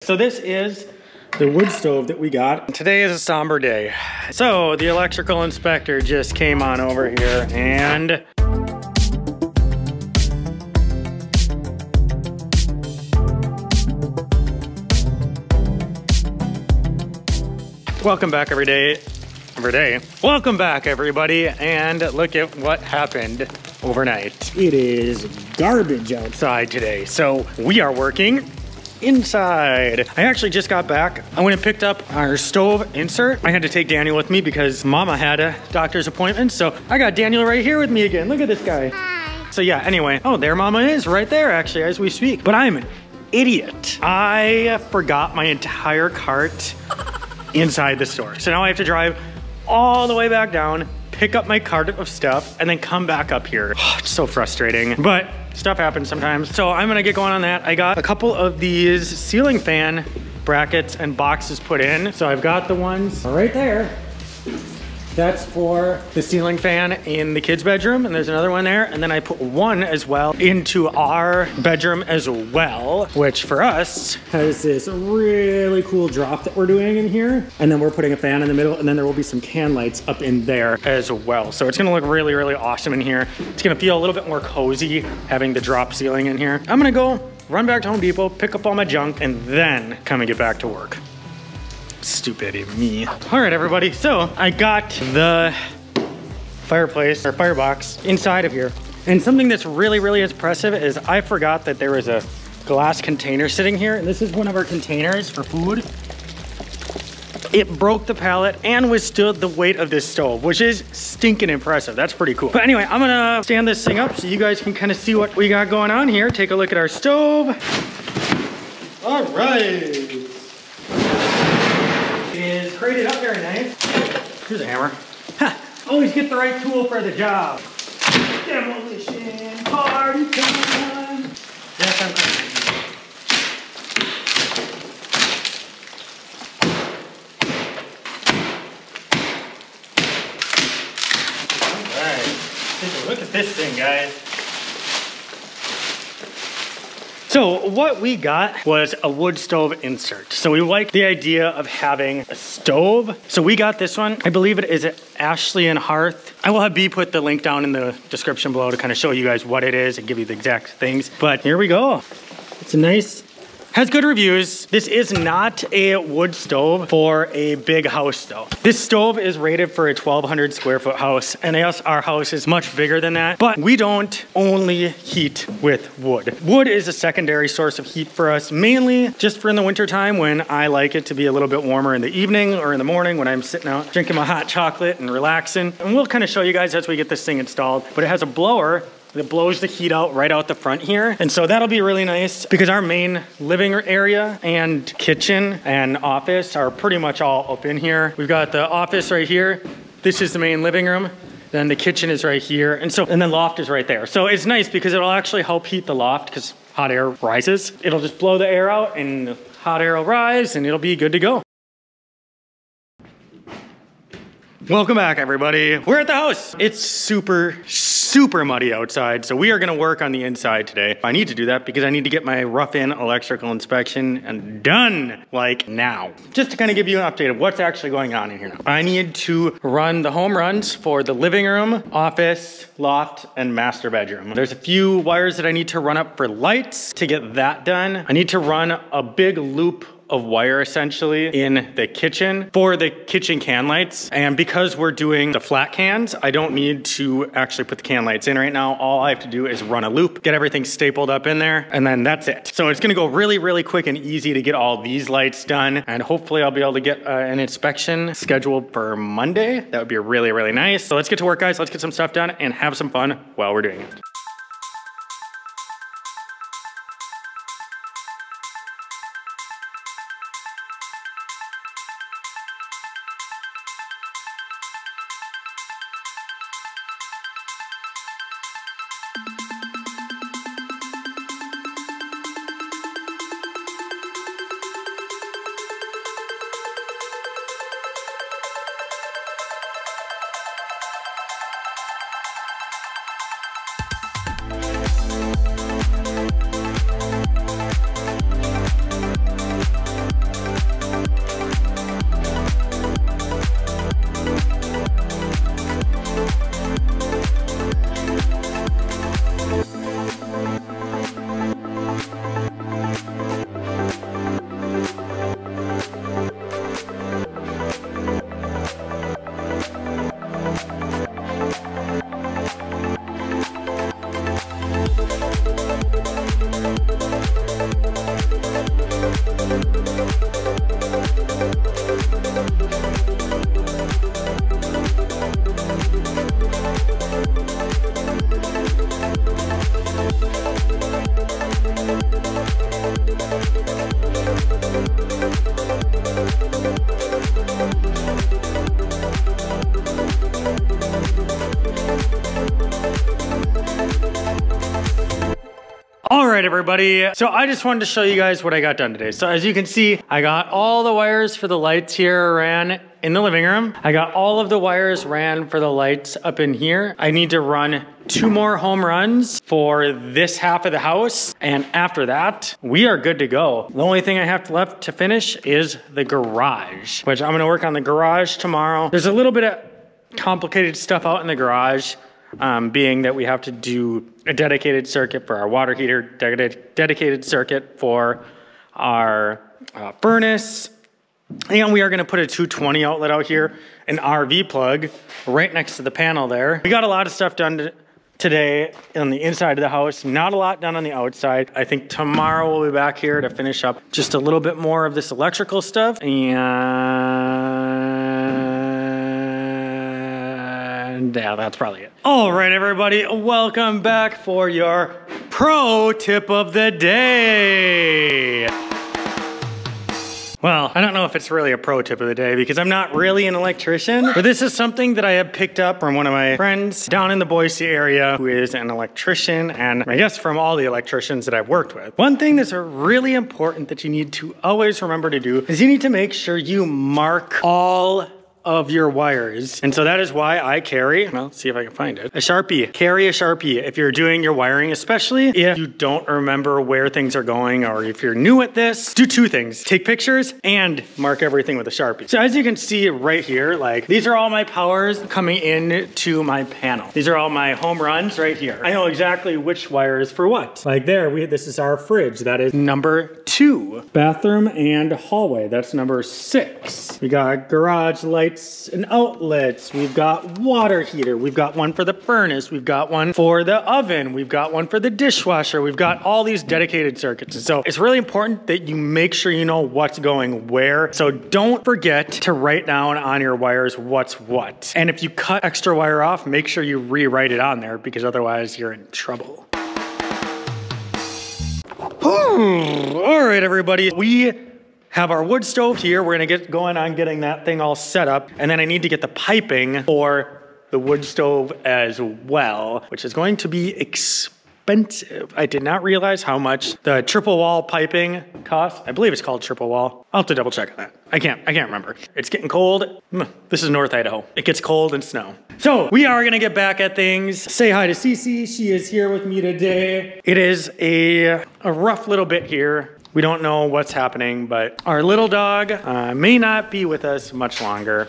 So this is the wood stove that we got. Today is a somber day. So the electrical inspector just came on over here and welcome back Welcome back everybody, and look at what happened overnight. It is garbage outside today. So we are working inside. I actually just got back. I went and picked up our stove insert. I had to take Daniel with me because Mama had a doctor's appointment. So I got Daniel right here with me again. Look at this guy. Hi. So yeah, anyway. Oh, there Mama is right there actually as we speak. But I'm an idiot. I forgot my entire cart inside the store. So now I have to drive all the way back down, pick up my cart of stuff, and then come back up here. Oh, it's so frustrating, but stuff happens sometimes. So I'm gonna get going on that. I got a couple of these ceiling fan brackets and boxes put in. So I've got the ones right there. That's for the ceiling fan in the kids' bedroom, and there's another one there. And then I put one as well into our bedroom as well, which for us has this really cool drop that we're doing in here. And then we're putting a fan in the middle, and then there will be some can lights up in there as well. So it's gonna look really, really awesome in here. It's gonna feel a little bit more cozy having the drop ceiling in here. I'm gonna go run back to Home Depot, pick up all my junk, and then come and get back to work. Stupid me. All right, everybody. So I got the fireplace or firebox inside of here. And something that's really, really impressive is I forgot that there was a glass container sitting here. And this is one of our containers for food. It broke the pallet and withstood the weight of this stove, which is stinking impressive. That's pretty cool. But anyway, I'm gonna stand this thing up so you guys can kind of see what we got going on here. Take a look at our stove. All right. Is crated up very nice. Here's a hammer. Ha! Always get the right tool for the job. Demolition party time. Yes, I'm crazy. All right. Take a look at this thing, guys. So what we got was a wood stove insert. So we like the idea of having a stove. So we got this one. I believe it is at Ashley and Hearth. I will have B put the link down in the description below to kind of show you guys what it is and give you the exact things. But here we go. It's a nice, has good reviews. This is not a wood stove for a big house though. This stove is rated for a 1,200 square foot house, and yes, our house is much bigger than that, but we don't only heat with wood. Wood is a secondary source of heat for us, mainly just for in the winter time when I like it to be a little bit warmer in the evening or in the morning when I'm sitting out drinking my hot chocolate and relaxing. And we'll kind of show you guys as we get this thing installed, but it has a blower that blows the heat out right out the front here. And so that'll be really nice because our main living area and kitchen and office are pretty much all up in here. We've got the office right here. This is the main living room. Then the kitchen is right here. And then loft is right there. So it's nice because it'll actually help heat the loft because hot air rises. It'll just blow the air out and hot air will rise and it'll be good to go. Welcome back, everybody. We're at the house. It's super, super muddy outside, so we are gonna work on the inside today. I need to do that because I need to get my rough-in electrical inspection and done, like now. Just to kind of give you an update of what's actually going on in here now. I need to run the home runs for the living room, office, loft, and master bedroom. There's a few wires that I need to run up for lights to get that done. I need to run a big loop of wire essentially in the kitchen for the kitchen can lights. And because we're doing the flat cans, I don't need to actually put the can lights in right now. All I have to do is run a loop, get everything stapled up in there, and then that's it. So it's gonna go really, really quick and easy to get all these lights done. And hopefully I'll be able to get an inspection scheduled for Monday. That would be really, really nice. So let's get to work, guys. Let's get some stuff done and have some fun while we're doing it. right, everybody. So I just wanted to show you guys what I got done today. So as you can see, I got all the wires for the lights here ran in the living room. I got all of the wires ran for the lights up in here. I need to run 2 more home runs for this half of the house. And after that, we are good to go. The only thing I have left to finish is the garage, which I'm gonna work on the garage tomorrow. There's a little bit of complicated stuff out in the garage, being that we have to do a dedicated circuit for our water heater, dedicated circuit for our furnace. And we are gonna put a 220 outlet out here, an RV plug right next to the panel there. We got a lot of stuff done today on the inside of the house, not a lot done on the outside. I think tomorrow we'll be back here to finish up just a little bit more of this electrical stuff. And yeah, that's probably it. All right, everybody, welcome back for your pro tip of the day. Well, I don't know if it's really a pro tip of the day because I'm not really an electrician, but this is something that I have picked up from one of my friends down in the Boise area who is an electrician, and I guess from all the electricians that I've worked with. One thing that's really important that you need to always remember to do is you need to make sure you mark all of your wires. And so that is why I carry, well, let's see if I can find it, a Sharpie. Carry a Sharpie if you're doing your wiring, especially if you don't remember where things are going, or if you're new at this. Do 2 things, take pictures and mark everything with a Sharpie. So as you can see right here, like these are all my powers coming in to my panel. These are all my home runs right here. I know exactly which wire is for what. Like there, this is our fridge. That is number 2. Bathroom and hallway, that's number 6. We got garage lights and outlets. We've got water heater. We've got one for the furnace. We've got one for the oven. We've got one for the dishwasher. We've got all these dedicated circuits. And so it's really important that you make sure you know what's going where. So don't forget to write down on your wires what's what. And if you cut extra wire off, make sure you rewrite it on there because otherwise you're in trouble. All right, everybody. We have our wood stove here. We're gonna get going on getting that thing all set up. And then I need to get the piping for the wood stove as well, which is going to be expensive. I did not realize how much the triple wall piping costs. I believe it's called triple wall. I'll have to double check on that. I can't remember. It's getting cold. This is North Idaho. It gets cold and snow. So we are gonna get back at things. Say hi to Cece. She is here with me today. It is a rough little bit here. We don't know what's happening, but our little dog may not be with us much longer.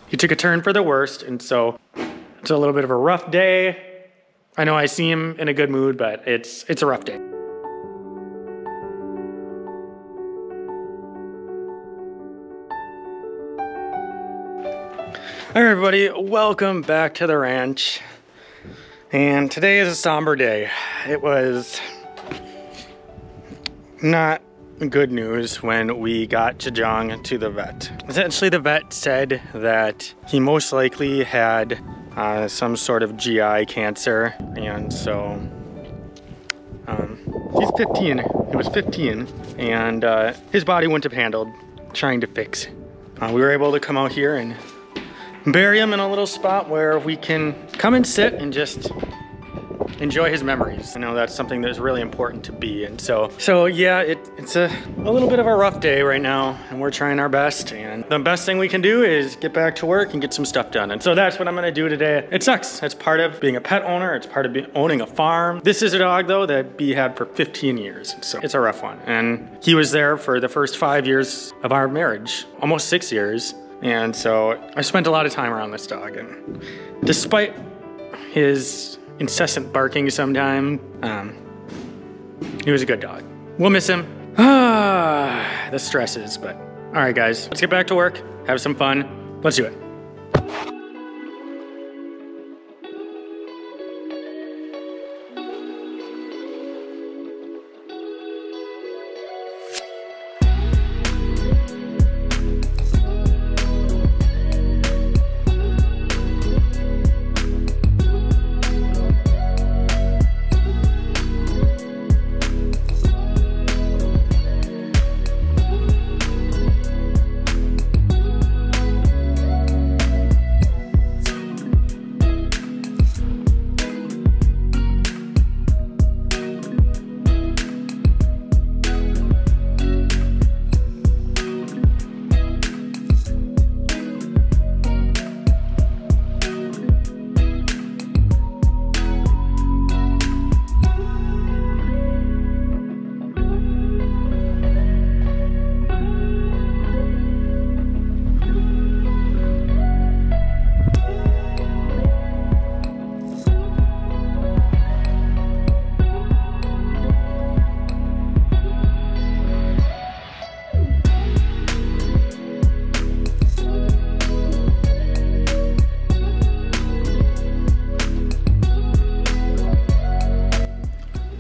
He took a turn for the worst, and so it's a little bit of a rough day. I know I see him in a good mood, but it's a rough day. All right, everybody, welcome back to the ranch. And today is a somber day. It was not good news when we got Chajong to the vet. Essentially, the vet said that he most likely had some sort of GI cancer, and so he's 15. He was 15, and his body wouldn't have handled trying to fix. We were able to come out here and bury him in a little spot where we can come and sit and just enjoy his memories. I know that's something that's really important to be. And so yeah, it's a little bit of a rough day right now, and we're trying our best. And the best thing we can do is get back to work and get some stuff done. And so that's what I'm gonna do today. It sucks. It's part of being a pet owner. It's part of owning a farm. This is a dog though that B had for 15 years. So it's a rough one. And he was there for the first 5 years of our marriage, almost 6 years. And so I spent a lot of time around this dog. And despite his incessant barking sometime, he was a good dog. We'll miss him. The stresses, but all right, guys, let's get back to work, have some fun. Let's do it.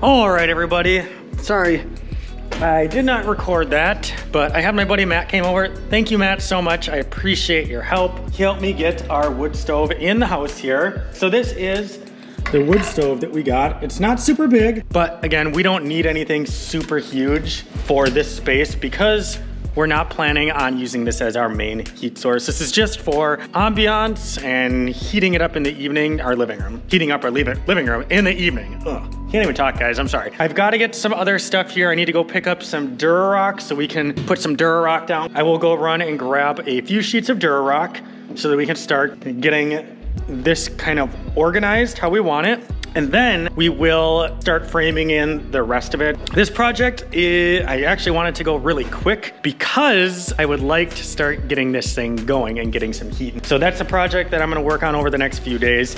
All right, everybody. Sorry, I did not record that, but I had my buddy Matt came over. Thank you, Matt, so much. I appreciate your help. He helped me get our wood stove in the house here. So this is the wood stove that we got. It's not super big, but again, we don't need anything super huge for this space because we're not planning on using this as our main heat source. This is just for ambiance and heating it up in the evening, our living room. Heating up our living room in the evening. Ugh, can't even talk, guys, I'm sorry. I've got to get some other stuff here. I need to go pick up some Durarock so we can put some Durarock down. I will go run and grab a few sheets of Durarock so that we can start getting this kind of organized how we want it. And then we will start framing in the rest of it. This project, I actually want it to go really quick because I would like to start getting this thing going and getting some heat. So that's a project that I'm gonna work on over the next few days.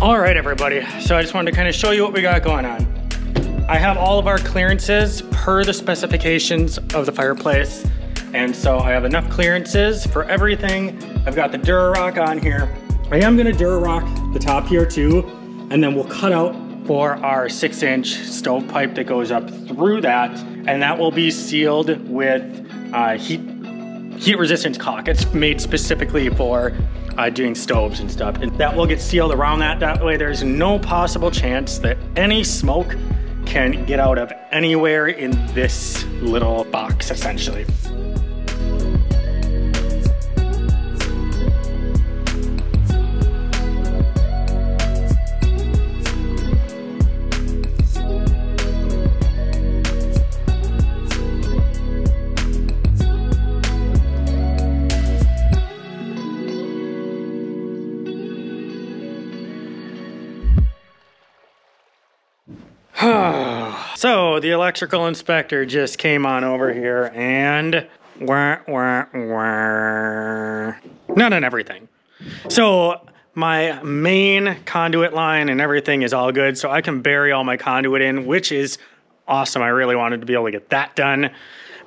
All right, everybody. So I just wanted to kind of show you what we got going on. I have all of our clearances per the specifications of the fireplace. And so I have enough clearances for everything. I've got the Durarock on here. I am gonna Durarock the top here too. And then we'll cut out for our 6-inch stovepipe that goes up through that. And that will be sealed with heat resistance caulk. It's made specifically for doing stoves and stuff. And that will get sealed around that. That way there's no possible chance that any smoke can get out of anywhere in this little box, essentially. So the electrical inspector just came on over here and not on everything. So my main conduit line and everything is all good. So I can bury all my conduit in, which is awesome. I really wanted to be able to get that done.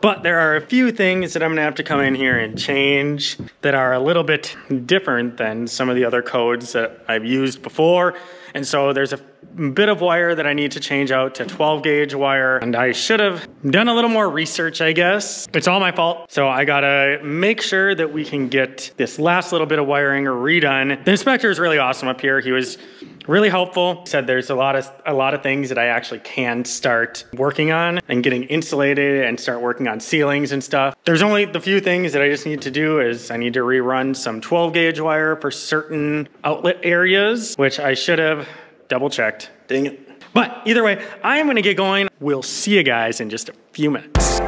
But there are a few things that I'm gonna have to come in here and change that are a little bit different than some of the other codes that I've used before. And so there's a bit of wire that I need to change out to 12 gauge wire. And I should have done a little more research, I guess. It's all my fault. So I gotta make sure that we can get this last little bit of wiring redone. The inspector is really awesome up here. He was really helpful. He said there's a lot of things that I actually can start working on and getting insulated and start working on ceilings and stuff. There's only the few things that I just need to do is I need to rerun some 12 gauge wire for certain outlet areas, which I should have double checked. Dang it. But either way, I'm gonna get going. We'll see you guys in just a few minutes.